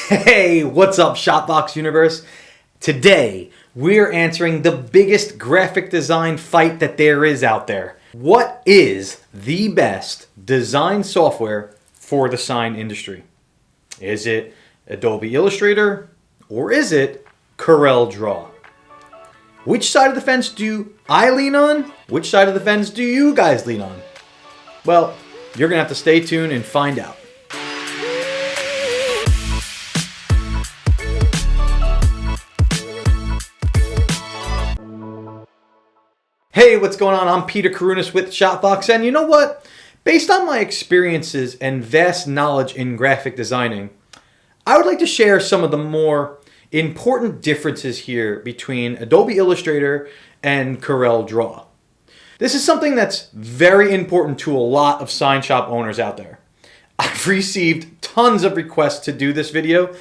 Hey, what's up, shopVOX universe? Today, we're answering the biggest graphic design fight that there is out there. What is the best design software for the sign industry? Is it Adobe Illustrator or is it Corel Draw? Which side of the fence do I lean on? Which side of the fence do you guys lean on? Well, you're gonna have to stay tuned and find out. Hey, what's going on? I'm Peter Karunas with shopVOX, and you know what? Based on my experiences and vast knowledge in graphic designing, I would like to share some of the more important differences here between Adobe Illustrator and Corel Draw. This is something that's very important to a lot of sign shop owners out there. I've received tons of requests to do this video,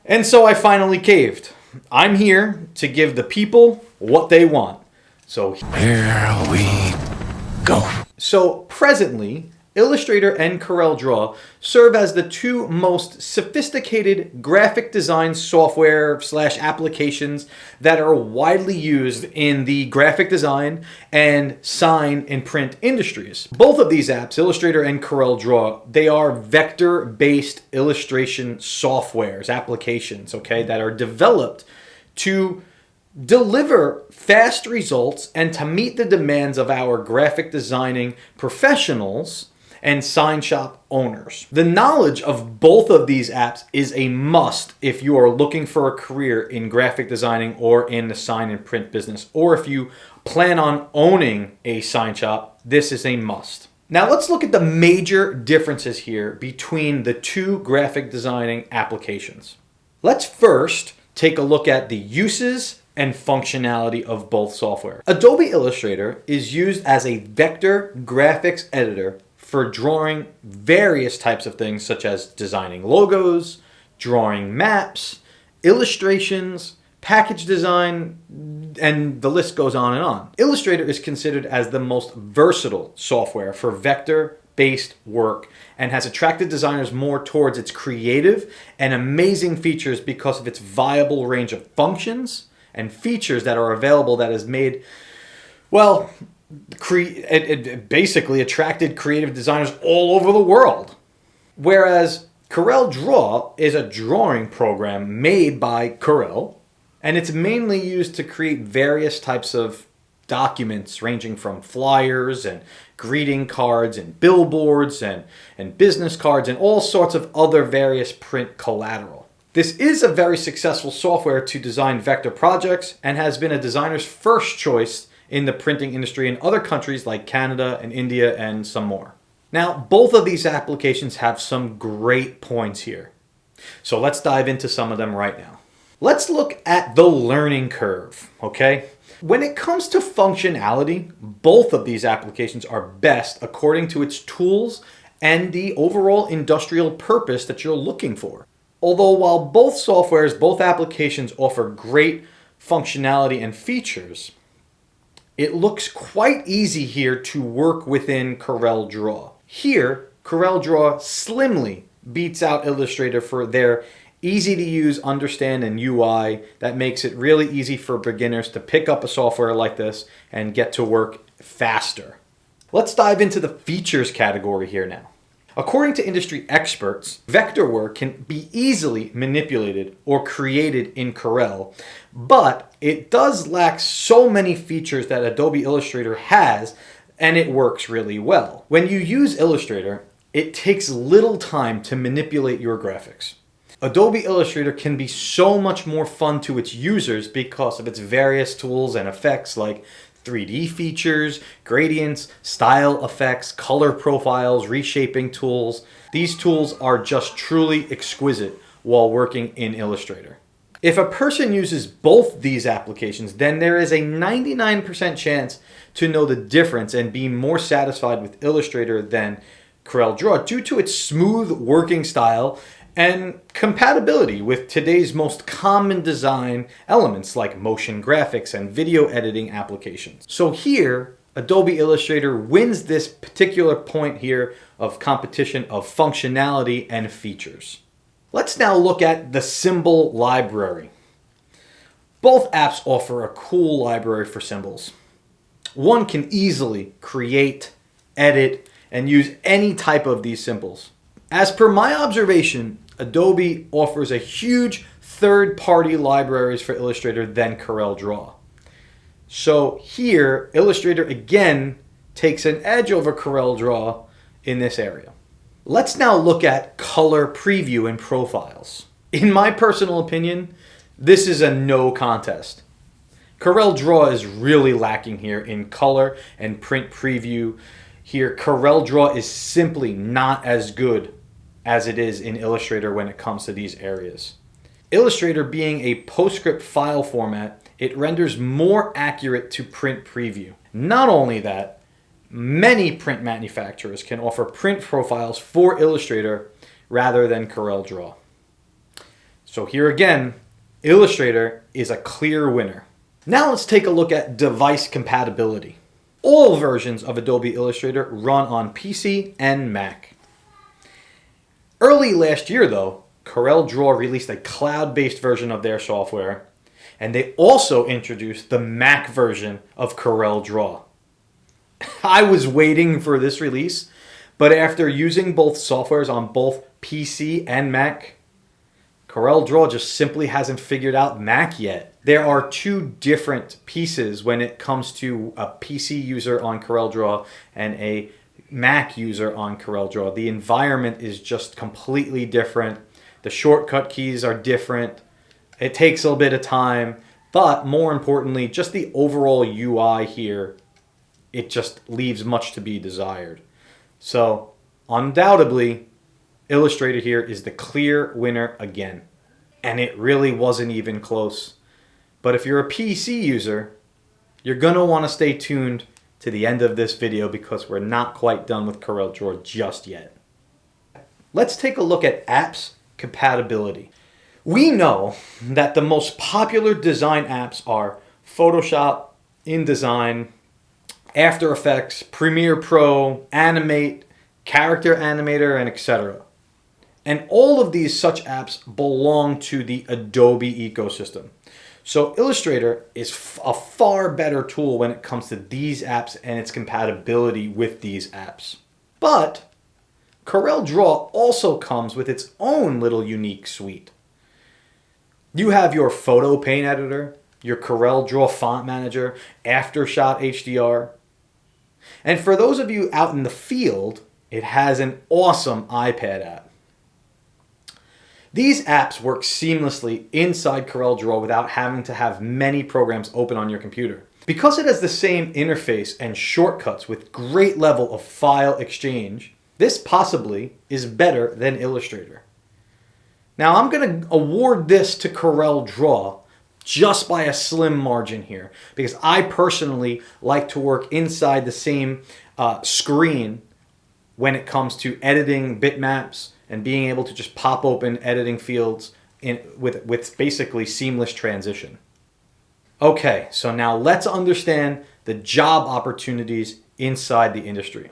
and so I finally caved. I'm here to give the people what they want. So here we go. So presently, Illustrator and Corel Draw serve as the two most sophisticated graphic design software / applications that are widely used in the graphic design and sign and print industries. Both of these apps, Illustrator and Corel Draw, they are vector-based illustration softwares, applications, okay, that are developed to deliver fast results and to meet the demands of our graphic designing professionals and sign shop owners. The knowledge of both of these apps is a must if you are looking for a career in graphic designing or in the sign and print business, or if you plan on owning a sign shop, this is a must. Now let's look at the major differences here between the two graphic designing applications. Let's first take a look at the uses and functionality of both software. Adobe Illustrator is used as a vector graphics editor for drawing various types of things such as designing logos, drawing maps, illustrations, package design, and the list goes on and on. Illustrator is considered as the most versatile software for vector-based work and has attracted designers more towards its creative and amazing features because of its viable range of functions and features that are available that has made, well, it basically attracted creative designers all over the world. Whereas Corel Draw is a drawing program made by Corel, and it's mainly used to create various types of documents ranging from flyers and greeting cards and billboards and business cards and all sorts of other various print collateral. This is a very successful software to design vector projects and has been a designer's first choice in the printing industry in other countries like Canada and India and some more. Now, both of these applications have some great points here. So let's dive into some of them right now. Let's look at the learning curve, okay? When it comes to functionality, both of these applications are best according to its tools and the overall industrial purpose that you're looking for. Although while both softwares, both applications offer great functionality and features, it looks quite easy here to work within Corel Draw. Here, Corel Draw slimly beats out Illustrator for their easy to use, understand, and UI that makes it really easy for beginners to pick up a software like this and get to work faster. Let's dive into the features category here now. According to industry experts, vector work can be easily manipulated or created in Corel, but it does lack so many features that Adobe Illustrator has, and it works really well. When you use Illustrator, it takes little time to manipulate your graphics. Adobe Illustrator can be so much more fun to its users because of its various tools and effects like 3D features, gradients, style effects, color profiles, reshaping tools. These tools are just truly exquisite while working in Illustrator. If a person uses both these applications, then there is a 99% chance to know the difference and be more satisfied with Illustrator than Corel Draw due to its smooth working style and compatibility with today's most common design elements like motion graphics and video editing applications. So here, Adobe Illustrator wins this particular point here of competition of functionality and features. Let's now look at the symbol library. Both apps offer a cool library for symbols. One can easily create, edit, and use any type of these symbols. As per my observation, Adobe offers a huge third-party libraries for Illustrator than Corel Draw. So here, Illustrator again takes an edge over Corel Draw in this area. Let's now look at color preview and profiles. In my personal opinion, this is a no contest. Corel Draw is really lacking here in color and print preview. Here, Corel Draw is simply not as good as it is in Illustrator when it comes to these areas. Illustrator being a PostScript file format, it renders more accurate to print preview. Not only that, many print manufacturers can offer print profiles for Illustrator rather than Corel Draw. So here again, Illustrator is a clear winner. Now let's take a look at device compatibility. All versions of Adobe Illustrator run on PC and Mac. Early last year though, Corel Draw released a cloud-based version of their software, and they also introduced the Mac version of Corel Draw. I was waiting for this release, but after using both softwares on both PC and Mac, Corel Draw just simply hasn't figured out Mac yet. There are two different pieces when it comes to a PC user on Corel Draw and a Mac user on Corel Draw. The environment is just completely different. The shortcut keys are different. It takes a little bit of time, but more importantly, just the overall UI here, it just leaves much to be desired. So undoubtedly, Illustrator here is the clear winner again. And it really wasn't even close. But if you're a PC user, you're going to want to stay tuned to the end of this video because we're not quite done with Corel Draw just yet. Let's take a look at apps compatibility. We know that the most popular design apps are Photoshop, InDesign, After Effects, Premiere Pro, Animate, Character Animator, and etc. And all of these such apps belong to the Adobe ecosystem. So Illustrator is a far better tool when it comes to these apps and its compatibility with these apps. But Corel Draw also comes with its own little unique suite. You have your photo paint editor, your Corel Draw font manager, Aftershot HDR. And for those of you out in the field, it has an awesome iPad app. These apps work seamlessly inside Corel Draw without having to have many programs open on your computer. Because it has the same interface and shortcuts with great level of file exchange, this possibly is better than Illustrator. Now I'm going to award this to Corel Draw just by a slim margin here because I personally like to work inside the same screen when it comes to editing bitmaps and being able to just pop open editing fields with basically seamless transition. Okay, so now let's understand the job opportunities inside the industry.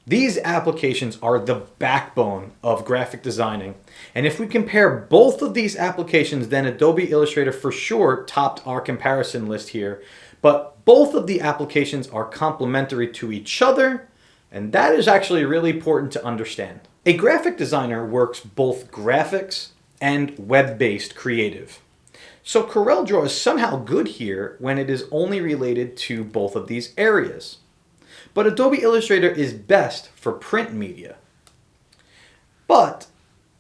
These applications are the backbone of graphic designing, and if we compare both of these applications, then Adobe Illustrator for sure topped our comparison list here, but both of the applications are complementary to each other, and that is actually really important to understand. A graphic designer works both graphics and web-based creative. So Corel Draw is somehow good here when it is only related to both of these areas. But Adobe Illustrator is best for print media. But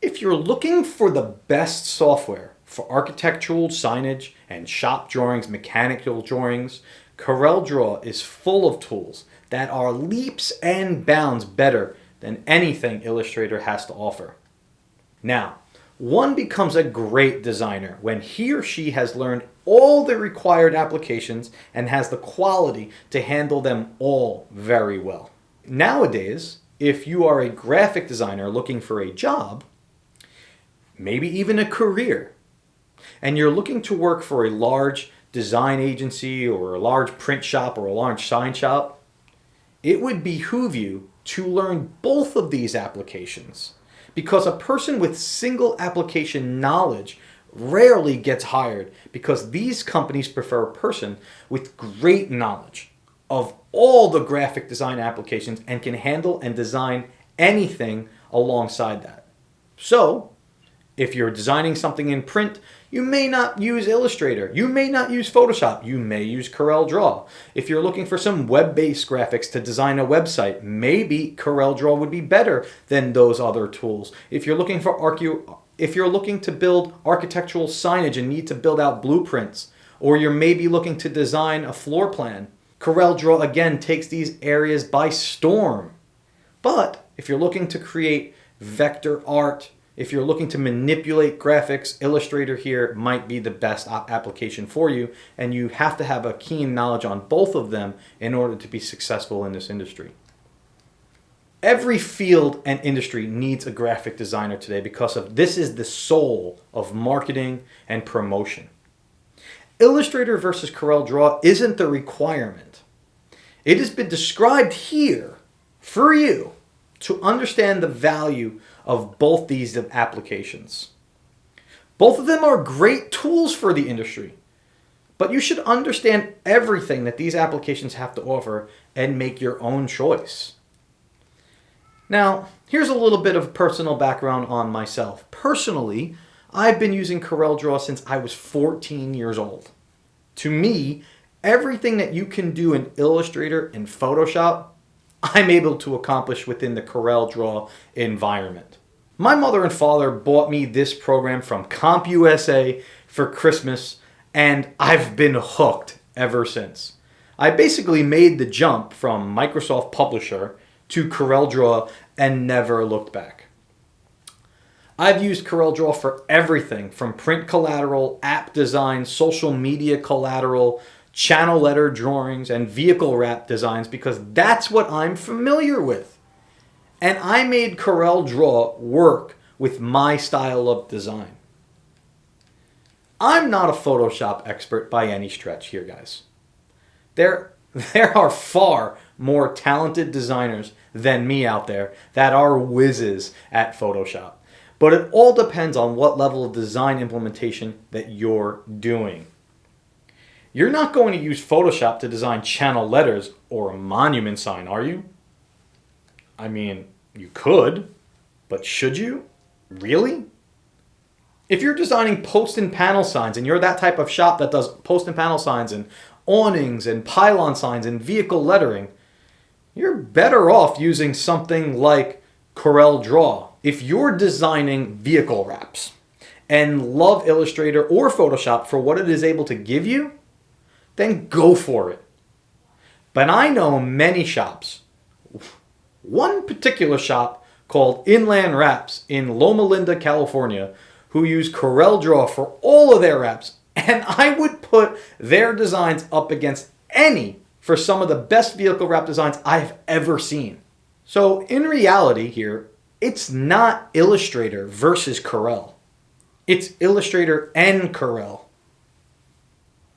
if you're looking for the best software for architectural signage and shop drawings, mechanical drawings, Corel Draw is full of tools that are leaps and bounds better than anything Illustrator has to offer. Now, one becomes a great designer when he or she has learned all the required applications and has the quality to handle them all very well. Nowadays, if you are a graphic designer looking for a job, maybe even a career, and you're looking to work for a large design agency or a large print shop or a large sign shop, it would behoove you to learn both of these applications because a person with single application knowledge rarely gets hired, because these companies prefer a person with great knowledge of all the graphic design applications and can handle and design anything alongside that. So, if you're designing something in print, you may not use Illustrator. You may not use Photoshop. You may use Corel Draw. If you're looking for some web-based graphics to design a website, maybe Corel Draw would be better than those other tools. If you're looking to build architectural signage and need to build out blueprints, or you're maybe looking to design a floor plan, Corel Draw again takes these areas by storm. But if you're looking to create vector art, if you're looking to manipulate graphics, Illustrator here might be the best application for you, and you have to have a keen knowledge on both of them in order to be successful in this industry. Every field and industry needs a graphic designer today because this is the soul of marketing and promotion. Illustrator versus Corel Draw isn't the requirement. It has been described here for you to understand the value of both these applications. Both of them are great tools for the industry, but you should understand everything that these applications have to offer and make your own choice. Now, here's a little bit of personal background on myself. Personally, I've been using Corel Draw since I was 14 years old. To me, everything that you can do in Illustrator and Photoshop, I'm able to accomplish within the Corel Draw environment. My mother and father bought me this program from CompUSA for Christmas, and I've been hooked ever since. I basically made the jump from Microsoft Publisher to Corel Draw and never looked back. I've used Corel Draw for everything from print collateral, app design, social media collateral, channel letter drawings, and vehicle wrap designs because that's what I'm familiar with. And I made Corel Draw work with my style of design. I'm not a Photoshop expert by any stretch here, guys. There are far more talented designers than me out there that are whizzes at Photoshop. But it all depends on what level of design implementation that you're doing. You're not going to use Photoshop to design channel letters or a monument sign, are you? I mean, you could, but should you? Really? If you're designing post and panel signs and you're that type of shop that does post and panel signs and awnings and pylon signs and vehicle lettering, you're better off using something like Corel Draw. If you're designing vehicle wraps and love Illustrator or Photoshop for what it is able to give you, then go for it. But I know many shops, one particular shop called Inland Wraps in Loma Linda, California, who use Corel Draw for all of their wraps, and I would put their designs up against any for some of the best vehicle wrap designs I've ever seen. So in reality here, it's not Illustrator versus Corel. It's Illustrator and Corel.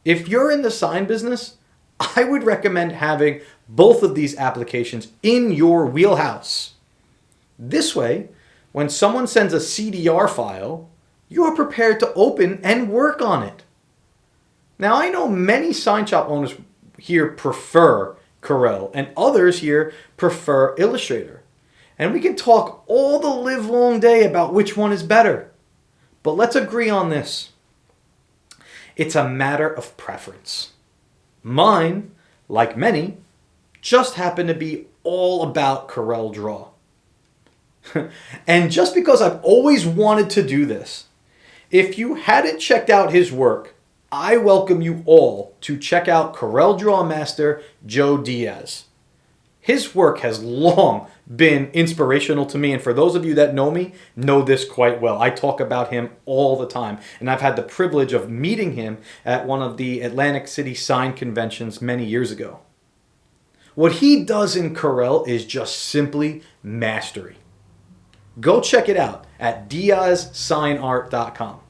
If you're in the sign business, I would recommend having both of these applications in your wheelhouse. This way, when someone sends a CDR file, you're prepared to open and work on it. Now, I know many sign shop owners here prefer Corel, and others here prefer Illustrator. And we can talk all the live long day about which one is better. But let's agree on this. It's a matter of preference. Mine, like many, just happen to be all about Corel Draw. And just because I've always wanted to do this, if you hadn't checked out his work, I welcome you all to check out Corel Draw Master Joe Diaz. His work has long been inspirational to me, and for those of you that know me, know this quite well. I talk about him all the time, and I've had the privilege of meeting him at one of the Atlantic City sign conventions many years ago. What he does in Corel is just simply mastery. Go check it out at diazsignart.com.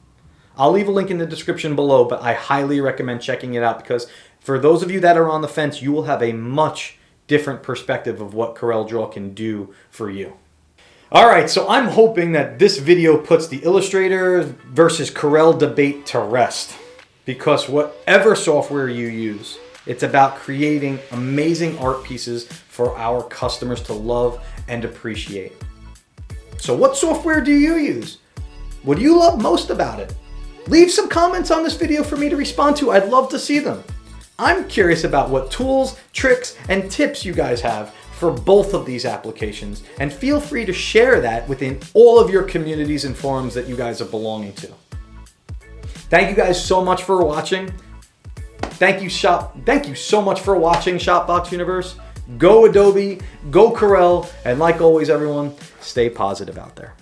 I'll leave a link in the description below, but I highly recommend checking it out because for those of you that are on the fence, you will have a much different perspective of what Corel Draw can do for you. All right, so I'm hoping that this video puts the Illustrator versus Corel debate to rest, because whatever software you use, it's about creating amazing art pieces for our customers to love and appreciate. So what software do you use? What do you love most about it? Leave some comments on this video for me to respond to. I'd love to see them. I'm curious about what tools, tricks, and tips you guys have for both of these applications, and feel free to share that within all of your communities and forums that you guys are belonging to. Thank you guys so much for watching. Thank you so much for watching shopVOX Universe. Go Adobe, go Corel, and like always everyone, stay positive out there.